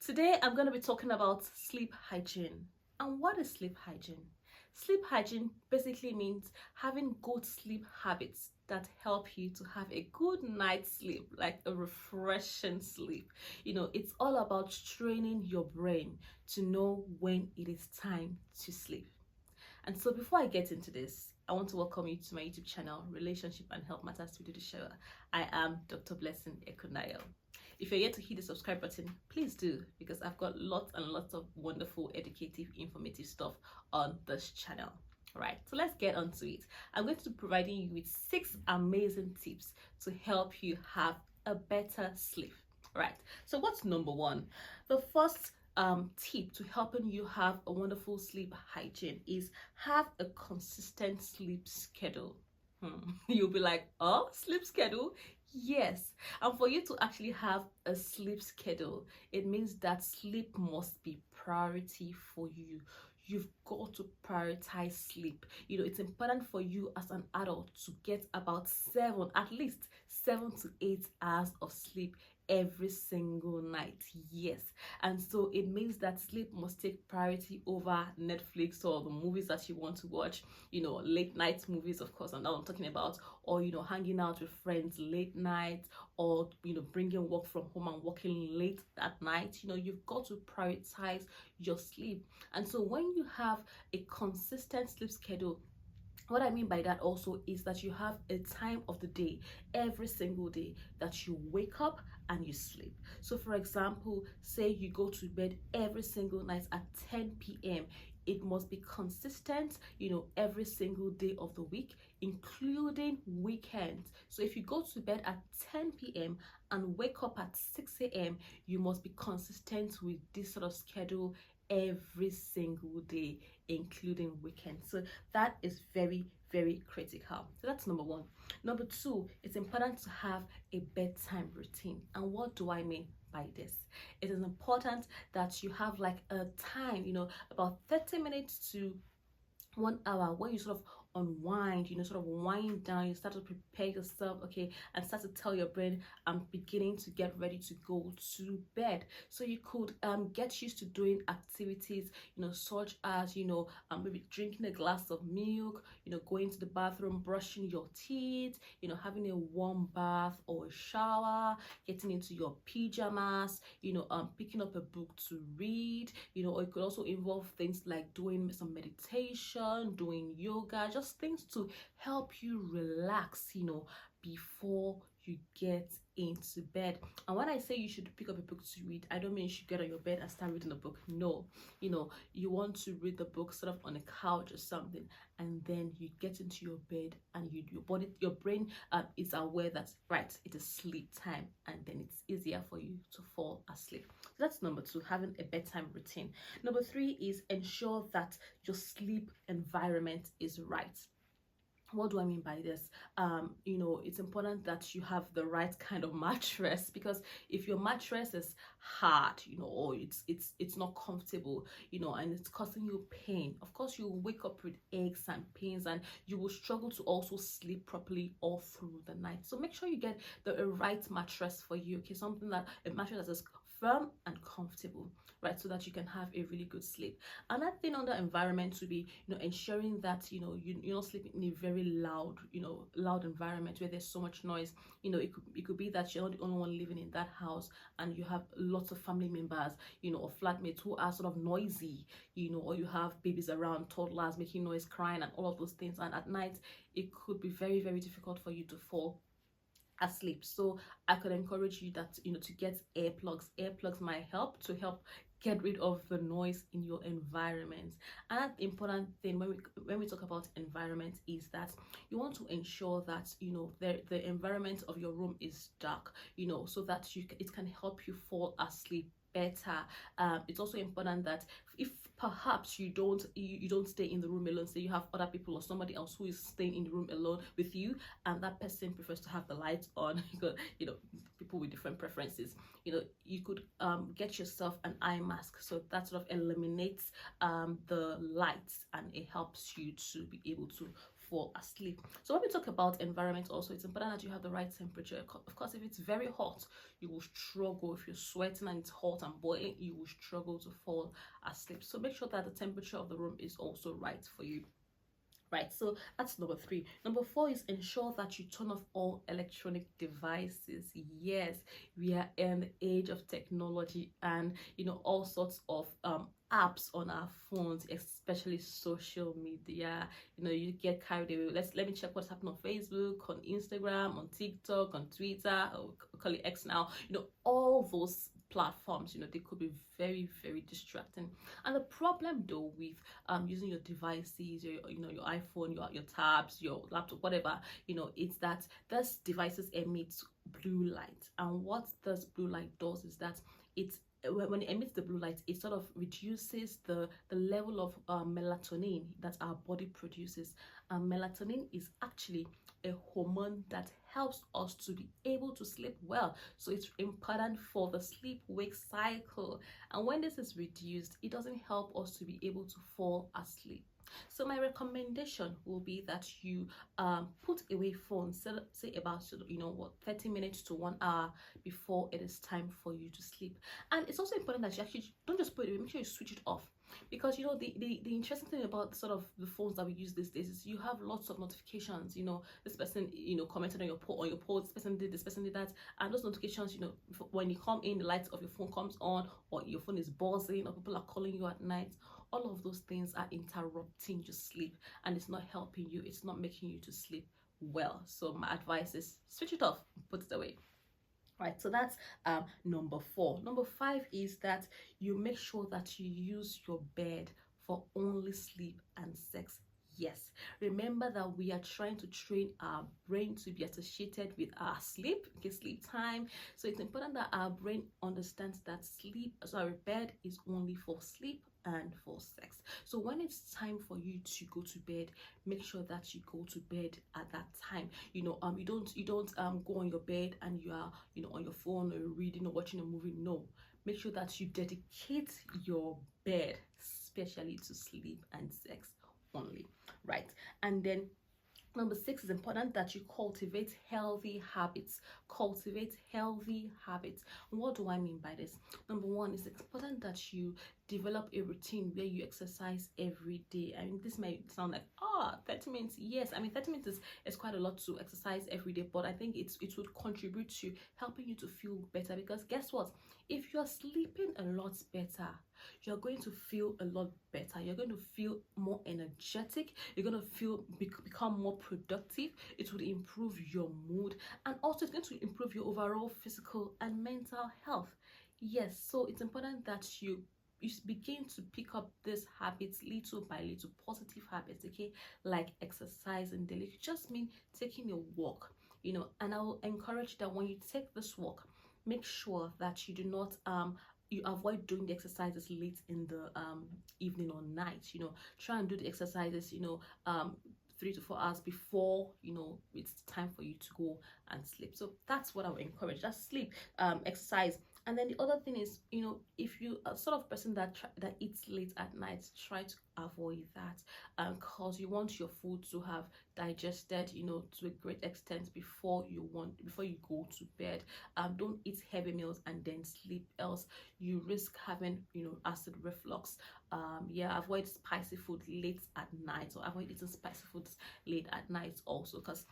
Today I'm going to be talking about sleep hygiene. And what is sleep hygiene? Sleep hygiene basically means having good sleep habits that help you to have a good night's sleep, like a refreshing sleep. It's all about training your brain to know when it is time to sleep. And so before I get into this, I want to welcome you to my YouTube channel, Relationship and Health Matters with the Show. I am Dr. Blessing Ekunayo. If you're yet to hit the subscribe button, please do, because I've got lots and lots of wonderful, educative, informative stuff on this channel. All right, so let's get on to it. I'm going to be providing you with 6 amazing tips to help you have a better sleep. All right, so what's number 1? The first tip to helping you have a wonderful sleep hygiene is have a consistent sleep schedule. You'll be like, oh, sleep schedule? Yes. And for you to actually have a sleep schedule, it means that sleep must be priority for you. You've got to prioritize sleep. It's important for you as an adult to get about at least 7 to 8 hours of sleep every single night. Yes. And so it means that sleep must take priority over Netflix or the movies that you want to watch, late night movies, of course, and now I'm talking about, or hanging out with friends late night, or bringing work from home and working late at night. You've got to prioritize your sleep. And so when you have a consistent sleep schedule, what I mean by that also is that you have a time of the day, every single day, that you wake up and you sleep. So for example, say you go to bed every single night at 10 p.m. It must be consistent, every single day of the week, including weekends. So if you go to bed at 10 p.m. and wake up at 6 a.m., you must be consistent with this sort of schedule every single day, including weekends. So that is very, very critical. So that's number 1. Number 2, it's important to have a bedtime routine. And what do I mean by this? It is important that you have like a time, about 30 minutes to 1 hour where you sort of unwind, sort of wind down, you start to prepare yourself, okay, and start to tell your brain, I'm beginning to get ready to go to bed. So you could get used to doing activities, such as, maybe drinking a glass of milk, going to the bathroom, brushing your teeth, having a warm bath or a shower, getting into your pajamas, picking up a book to read, or it could also involve things like doing some meditation, doing yoga, just things to help you relax, before you get into bed. And when I say you should pick up a book to read, I don't mean you should get on your bed and start reading a book. No, you want to read the book sort of on a couch or something, and then you get into your bed and your brain is aware that right, it is sleep time, and then it's easier for you to fall asleep. So that's number 2, having a bedtime routine. Number 3 is ensure that your sleep environment is right. What do I mean by this? It's important that you have the right kind of mattress, because if your mattress is hard, or it's not comfortable, and it's causing you pain, of course you will wake up with aches and pains, and you will struggle to also sleep properly all through the night. So make sure you get the right mattress for you, okay? A mattress that is firm and comfortable, right, so that you can have a really good sleep. Another thing on the environment would be, ensuring that you're not sleeping in a very loud environment where there's so much noise. It could be that you're not the only one living in that house, and you have lots of family members, or flatmates who are sort of noisy, or you have babies around, toddlers making noise, crying, and all of those things. And at night, it could be very, very difficult for you to fall asleep. So I could encourage you that to get earplugs might help get rid of the noise in your environment. Another important thing when we talk about environment is that you want to ensure that the environment of your room is dark, so that it can help you fall asleep better. It's also important that if perhaps you don't stay in the room alone, say you have other people or somebody else who is staying in the room alone with you, and that person prefers to have the lights on, because people with different preferences, you could get yourself an eye mask, so that sort of eliminates the lights, and it helps you to be able to fall asleep. So when we talk about environment also, it's important that you have the right temperature. Of course, if it's very hot, you will struggle. If you're sweating and it's hot and boiling, you will struggle to fall asleep. So make sure that the temperature of the room is also right for you. Right, so that's number 3. Number 4 is ensure that you turn off all electronic devices. Yes, we are in the age of technology, and all sorts of apps on our phones, especially social media. You get carried away. Let me check what's happening on Facebook, on Instagram, on TikTok, on Twitter, or call it X now. All those platforms, they could be very, very distracting. And the problem though with using your devices, your iPhone, your tabs, your laptop, whatever, it's that those devices emit blue light. And what this blue light does is that it's when it emits the blue light, it sort of reduces the level of melatonin that our body produces. And melatonin is actually a hormone that helps us to be able to sleep well. So it's important for the sleep-wake cycle. And when this is reduced, it doesn't help us to be able to fall asleep. So my recommendation will be that you put away phones, say about 30 minutes to 1 hour before it is time for you to sleep. And it's also important that you actually don't just put it away, make sure you switch it off. Because the interesting thing about sort of the phones that we use these days is you have lots of notifications. This person commented on your post, this person did this, person did that, and those notifications, when you come in, the light of your phone comes on, or your phone is buzzing, or people are calling you at night. All of those things are interrupting your sleep, and it's not helping you, it's not making you to sleep well. So my advice is switch it off, put it away. Right, so that's number 4. Number 5 is that you make sure that you use your bed for only sleep and sex. Yes, remember that we are trying to train our brain to be associated with our sleep, sleep time. So it's important that our brain understands that bed is only for sleep and for sex. So when it's time for you to go to bed, make sure that you go to bed at that time. You don't go on your bed and you are on your phone or reading or watching a movie. No, make sure that you dedicate your bed especially to sleep and sex only. Right, and then number 6 is important that you cultivate healthy habits. Cultivate healthy habits. What do I mean by this? Number 1 is important that you develop a routine where you exercise every day. I mean, this might sound like 30 minutes. Yes, I mean 30 minutes is quite a lot to exercise every day, but I think it would contribute to helping you to feel better. Because guess what? If you're sleeping a lot better, you're going to feel a lot better. You're going to feel more energetic. You're going to become more productive. It will improve your mood, and also it's going to improve your overall physical and mental health. Yes, so it's important that you begin to pick up these habits little by little, positive habits, okay, like exercising daily. It just mean taking a walk, and I will encourage that when you take this walk, make sure that you do not you avoid doing the exercises late in the evening or night. Try and do the exercises 3 to 4 hours before it's time for you to go and sleep. So that's what I would encourage. Just sleep, exercise. And then the other thing is, if you are sort of person that eats late at night, try to avoid that, because you want your food to have digested, to a great extent before you go to bed. Don't eat heavy meals and then sleep, else you risk having, acid reflux. Avoid spicy food late at night, or avoid eating spicy foods late at night also, because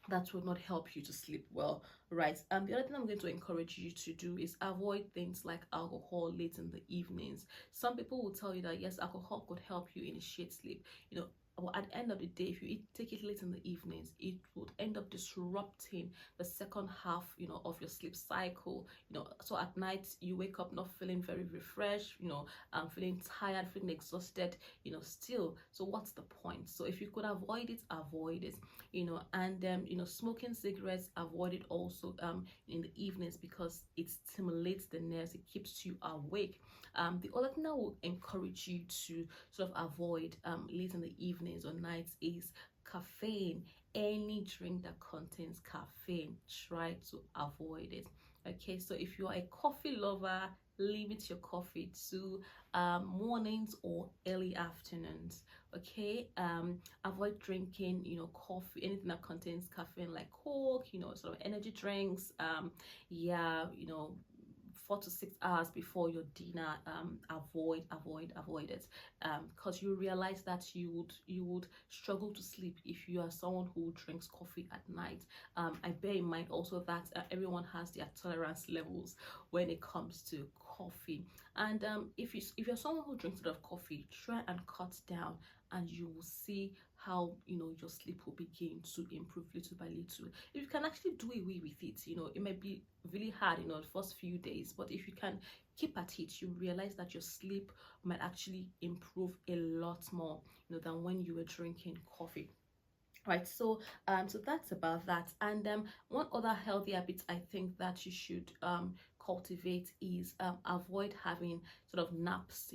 that will not help you to sleep well. Right, the other thing I'm going to encourage you to do is avoid things like alcohol late in the evenings. Some people will tell you that yes, alcohol could help you initiate sleep, but at the end of the day, if you take it late in the evenings, it would end up disrupting the second half of your sleep cycle. So at night you wake up not feeling very refreshed, feeling tired, feeling exhausted, still. So what's the point? So if you could avoid it, avoid it. And smoking cigarettes, avoid it also in the evenings, because it stimulates the nerves, it keeps you awake. The other thing I will encourage you to sort of avoid late in the evenings or nights is caffeine. Any drink that contains caffeine, try to avoid it. Okay, so if you are a coffee lover, limit your coffee to mornings or early afternoons. Okay, avoid drinking, coffee, anything that contains caffeine, like Coke, sort of energy drinks. Yeah, 4 to 6 hours before your dinner. Avoid it, because you realize that you would struggle to sleep if you are someone who drinks coffee at night. I bear in mind also that everyone has their tolerance levels when it comes to coffee, and if you're someone who drinks a lot of coffee, try and cut down, and you will see how your sleep will begin to improve little by little. If you can actually do away with it, it might be really hard the first few days, but if you can keep at it, you realize that your sleep might actually improve a lot more than when you were drinking coffee. Right, so that's about that. And one other healthy habit I think that you should cultivate is avoid having sort of naps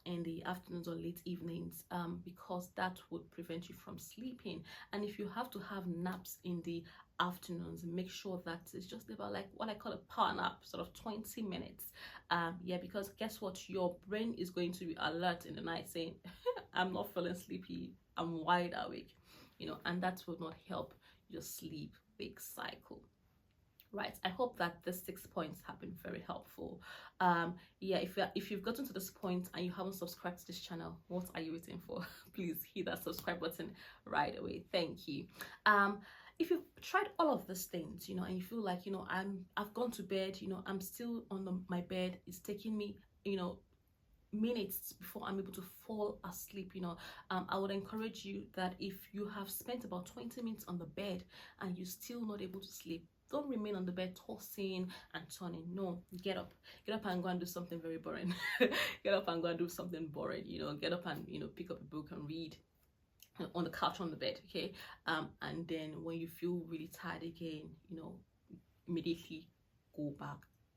in the afternoons or late evenings, because that would prevent you from sleeping. And if you have to have naps in the afternoons, make sure that it's just about like what I call a power nap, sort of 20 minutes. Yeah, because guess what, your brain is going to be alert in the night saying I'm not feeling sleepy, I'm wide awake, and that will not help your sleep wake cycle. Right, I hope that the 6 points have been very helpful. Yeah, if you've gotten to this point and you haven't subscribed to this channel, what are you waiting for? Please hit that subscribe button right away. Thank you. If you've tried all of these things, and you feel like I've gone to bed, I'm still on my bed, it's taking me minutes before I'm able to fall asleep, I would encourage you that if you have spent about 20 minutes on the bed and you're still not able to sleep, don't remain on the bed tossing and turning. No, get up and go and do something very boring. Get up and go and do something boring, get up and pick up a book and read on the couch, on the bed. Okay, and then when you feel really tired again, immediately go back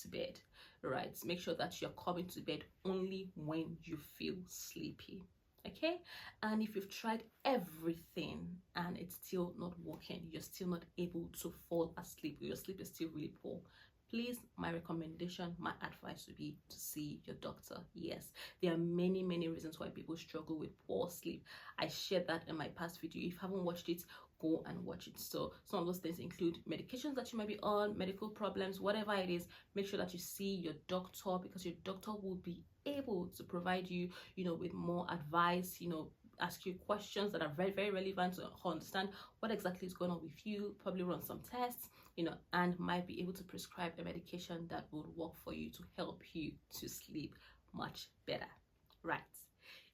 to bed. Right, make sure that you're coming to bed only when you feel sleepy. Okay, and if you've tried everything and it's still not working, you're still not able to fall asleep, your sleep is still really poor, please, my recommendation, my advice would be to see your doctor. Yes, there are many reasons why people struggle with poor sleep. I shared that in my past video. If you haven't watched it, go and watch it. So some of those things include medications that you might be on, medical problems, whatever it is. Make sure that you see your doctor, because your doctor will be able to provide you with more advice, ask you questions that are very relevant to understand what exactly is going on with you, probably run some tests, and might be able to prescribe a medication that would work for you to help you to sleep much better. Right,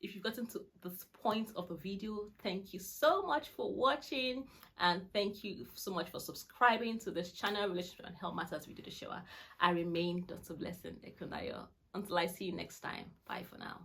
if you've gotten to this point of the video, thank you so much for watching, and thank you so much for subscribing to this channel, Relationship and Health Matters Video the Shower. I remain Dr. Blessing Ekunayo. Until I see you next time, bye for now.